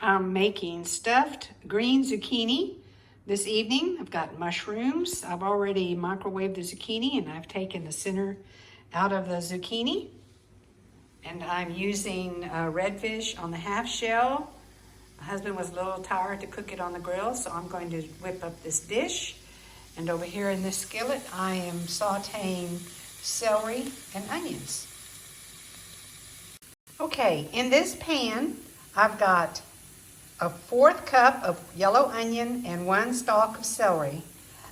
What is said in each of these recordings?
I'm making stuffed green zucchini this evening. I've got mushrooms. I've already microwaved the zucchini and I've taken the center out of the zucchini. And I'm using redfish on the half shell. My husband was a little tired to cook it on the grill, so I'm going to whip up this dish. And over here in this skillet, I am sauteing celery and onions. Okay, in this pan, I've got a 1/4 cup of yellow onion and 1 stalk of celery.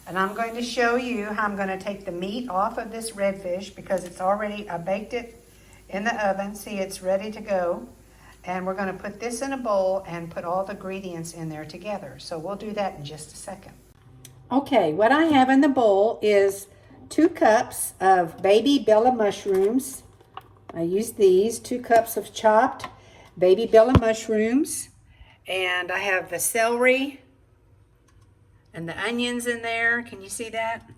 And I'm going to show you how I'm going to take the meat off of this redfish because it's already, I baked it in the oven. See, it's ready to go. And we're going to put this in a bowl and put all the ingredients in there together. So we'll do that in just a second. Okay, what I have in the bowl is 2 cups of baby Bella mushrooms. I use these, 2 cups of chopped baby Bella mushrooms. And I have the celery and the onions in there. Can you see that?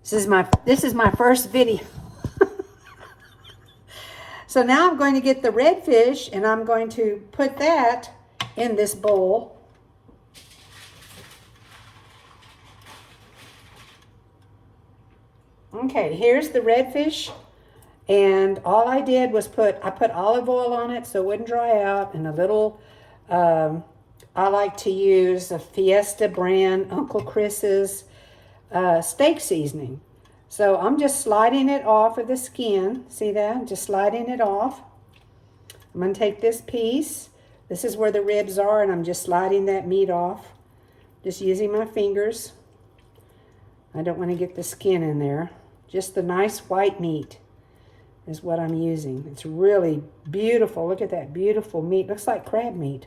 This is my first video. So now I'm going to get the redfish and I'm going to put that in this bowl. Okay, here's the redfish. And all I did was I put olive oil on it so it wouldn't dry out, and a little, I like to use a Fiesta brand Uncle Chris's steak seasoning. So I'm just sliding it off of the skin. See that? Just sliding it off. I'm going to take this piece. This is where the ribs are, and I'm just sliding that meat off. Just using my fingers. I don't want to get the skin in there. Just the nice white meat is what I'm using. It's really beautiful. Look at that beautiful meat. Looks like crab meat.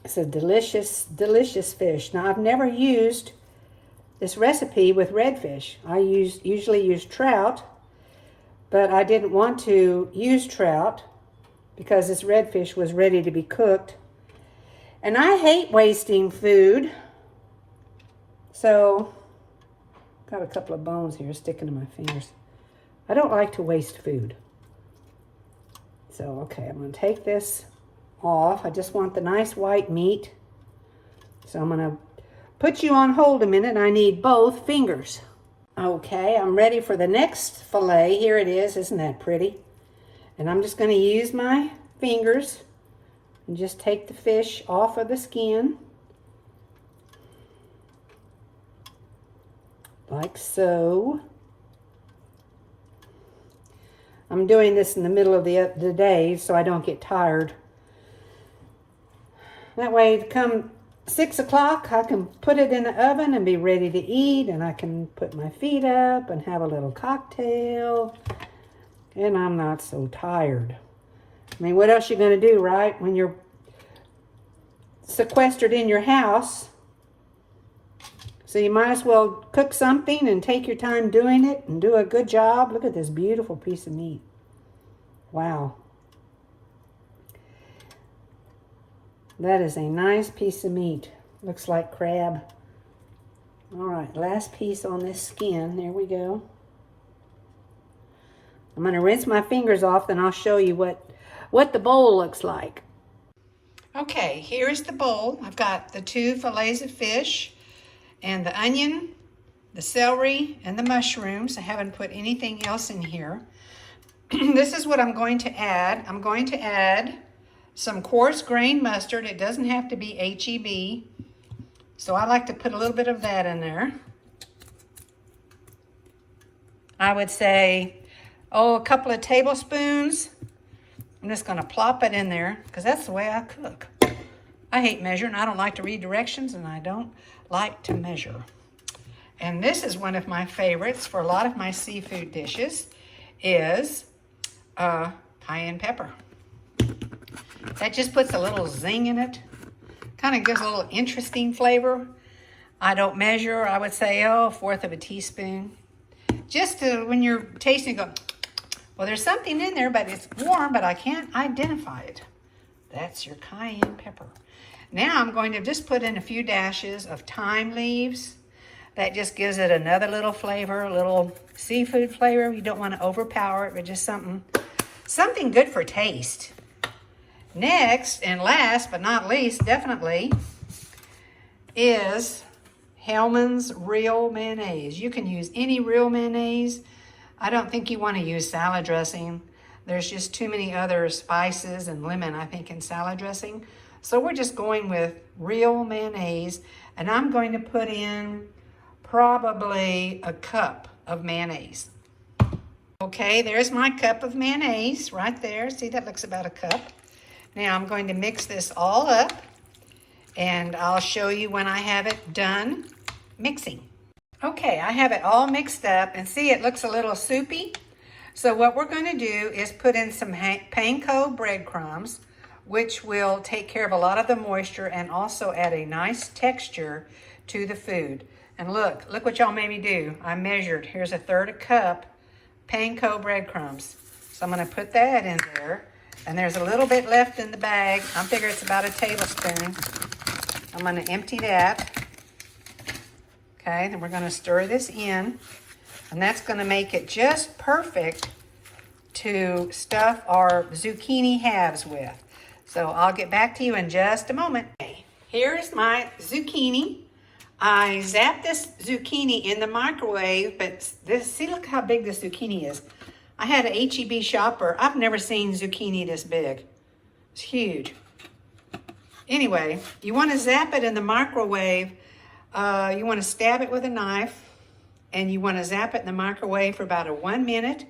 It's a delicious, delicious fish. Now, I've never used this recipe with redfish. I usually use trout, but I didn't want to use trout because this redfish was ready to be cooked. And I hate wasting food. So, got a couple of bones here sticking to my fingers. I don't like to waste food. So, okay, I'm going to take this off. I just want the nice white meat. So I'm going to put you on hold a minute. I need both fingers. Okay, I'm ready for the next fillet. Here it is. Isn't that pretty? And I'm just going to use my fingers and just take the fish off of the skin. Like so. I'm doing this in the middle of the day so I don't get tired. That way, come 6 o'clock, I can put it in the oven and be ready to eat, and I can put my feet up and have a little cocktail, and I'm not so tired. I mean, what else are you going to do, right? When you're sequestered in your house. So you might as well cook something and take your time doing it and do a good job. Look at this beautiful piece of meat. Wow. That is a nice piece of meat. Looks like crab. All right, last piece on this skin. There we go. I'm going to rinse my fingers off, then I'll show you what the bowl looks like. Okay, here's the bowl. I've got the 2 fillets of fish and the onion, the celery, and the mushrooms. I haven't put anything else in here. This is what I'm going to add. I'm going to add some coarse grain mustard. It doesn't have to be H-E-B. So I like to put a little bit of that in there. I would say, a couple of tablespoons. I'm just going to plop it in there because that's the way I cook. I hate measuring. I don't like to read directions, and I don't like to measure. And this is one of my favorites for a lot of my seafood dishes is cayenne pepper. That just puts a little zing in it. Kind of gives a little interesting flavor. I don't measure. I would say, 1/4 of a teaspoon. Just to, when you're tasting, go, well, there's something in there, but it's warm, but I can't identify it. That's your cayenne pepper. Now I'm going to just put in a few dashes of thyme leaves. That just gives it another little flavor, a little seafood flavor. You don't want to overpower it, but just something good for taste. Next, and last but not least, definitely, is Hellmann's Real Mayonnaise. You can use any real mayonnaise. I don't think you want to use salad dressing. There's just too many other spices and lemon, I think, in salad dressing. So we're just going with real mayonnaise, and I'm going to put in probably a cup of mayonnaise. Okay, there's my cup of mayonnaise right there. See, that looks about a cup. Now I'm going to mix this all up, and I'll show you when I have it done mixing. Okay, I have it all mixed up, and see, it looks a little soupy. So what we're going to do is put in some panko breadcrumbs, which will take care of a lot of the moisture and also add a nice texture to the food. And look what y'all made me do. I measured. Here's a third a cup panko breadcrumbs. So I'm going to put that in there. And there's a little bit left in the bag. I figure it's about a tablespoon. I'm going to empty that. Okay, then we're going to stir this in. And that's going to make it just perfect to stuff our zucchini halves with. So I'll get back to you in just a moment. Here's my zucchini. I zapped this zucchini in the microwave, but see, look how big this zucchini is. I had an H-E-B shopper. I've never seen zucchini this big. It's huge. Anyway, you want to zap it in the microwave. You want to stab it with a knife, and you want to zap it in the microwave for about 1 minute,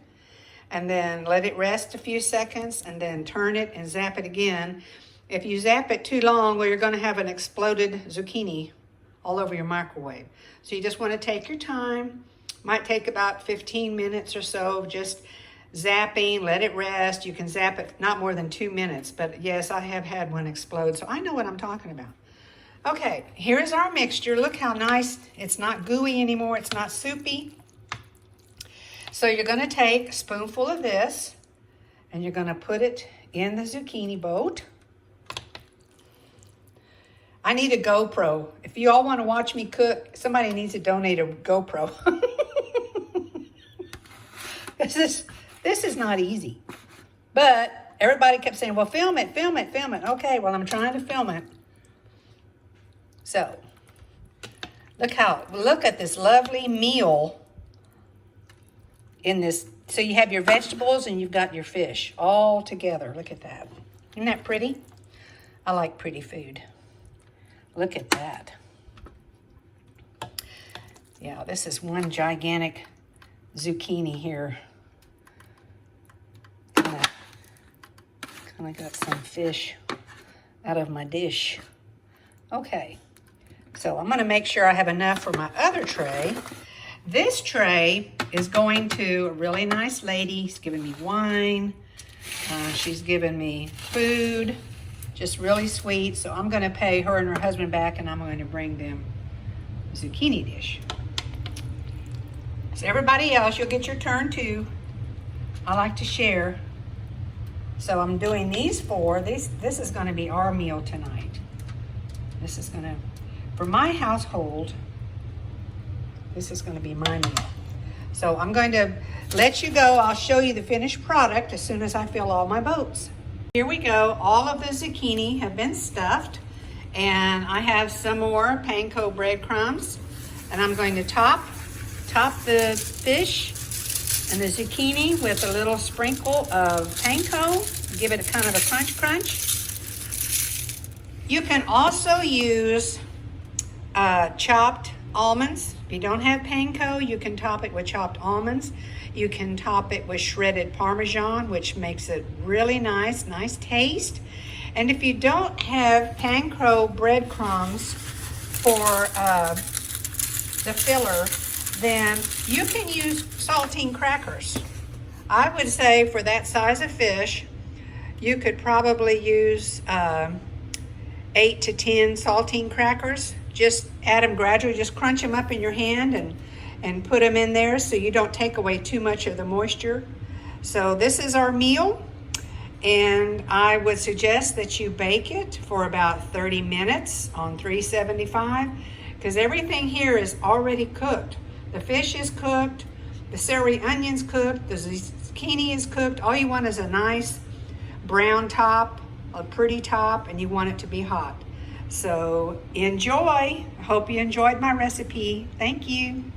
and then let it rest a few seconds, and then turn it and zap it again. If you zap it too long, well, you're going to have an exploded zucchini all over your microwave. So you just want to take your time. Might take about 15 minutes or so, just zapping, let it rest. You can zap it not more than 2 minutes, but yes, I have had one explode, so I know what I'm talking about. Okay, here's our mixture. Look how nice. It's not gooey anymore. It's not soupy. So you're going to take a spoonful of this, and you're going to put it in the zucchini boat. I need a GoPro. If you all want to watch me cook, somebody needs to donate a GoPro. This is not easy. But everybody kept saying, well, film it, film it, film it. Okay, well, I'm trying to film it. So, look at this lovely meal in this. So you have your vegetables and you've got your fish all together. Look at that. Isn't that pretty? I like pretty food. Look at that. Yeah, this is one gigantic zucchini here. Kind of got some fish out of my dish. Okay, so I'm going to make sure I have enough for my other tray. This tray is going to a really nice lady. She's giving me wine. She's giving me food. Just really sweet. So I'm going to pay her and her husband back, and I'm going to bring them a zucchini dish. So everybody else, you'll get your turn too. I like to share. So I'm doing these four. This is going to be our meal tonight. This is going to, for my household, this is going to be my meal. So I'm going to let you go. I'll show you the finished product as soon as I fill all my boats. Here we go. All of the zucchini have been stuffed, and I have some more panko breadcrumbs, and I'm going to top the fish and the zucchini with a little sprinkle of panko. Give it a kind of a crunch. You can also use chopped almonds. If you don't have panko, you can top it with chopped almonds. You can top it with shredded Parmesan, which makes it really nice taste. And if you don't have panko breadcrumbs for the filler, then you can use saltine crackers. I would say for that size of fish, you could probably use 8 to 10 saltine crackers. Just add them gradually, just crunch them up in your hand and put them in there so you don't take away too much of the moisture. So this is our meal, and I would suggest that you bake it for about 30 minutes on 375, because everything here is already cooked. The fish is cooked, the celery onion's cooked, the zucchini is cooked. All you want is a nice brown top a pretty top, and you want it to be hot. So enjoy. Hope you enjoyed my recipe. Thank you.